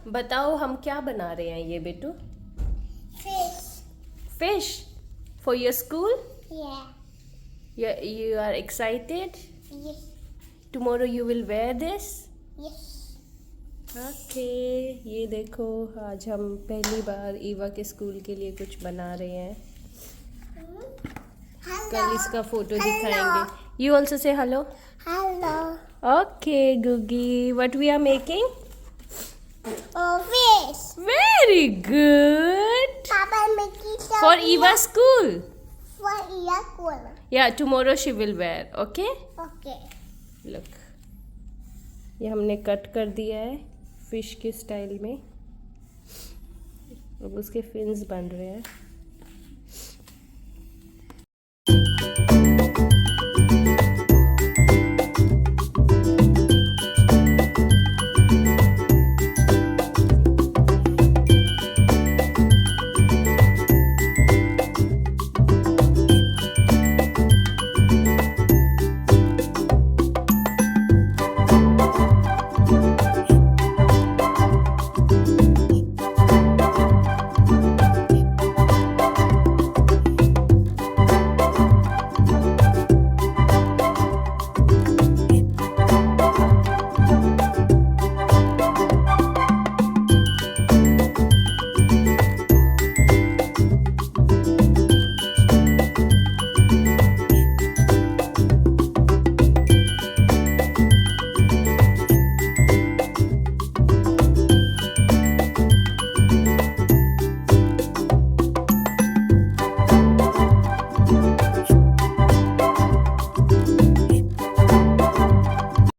बताओ हम क्या बना रहे हैं ये बेटू? Fish. Fish for your school? Yeah. You are excited? Yes. Tomorrow you will wear this? Yes. Okay ये देखो आज हम पहली बार ईवा के स्कूल के लिए कुछ बना रहे हैं। कल इसका फोटो दिखाएंगे। You also say hello. Hello. Okay गुगी what we are making? Oh, fish. Very good Papa making some for Eva school. for equal. या tomorrow she will wear okay. Okay. Look ये हमने कट कर दिया है fish के style में। अब उसके फिन्स बन रहे हैं।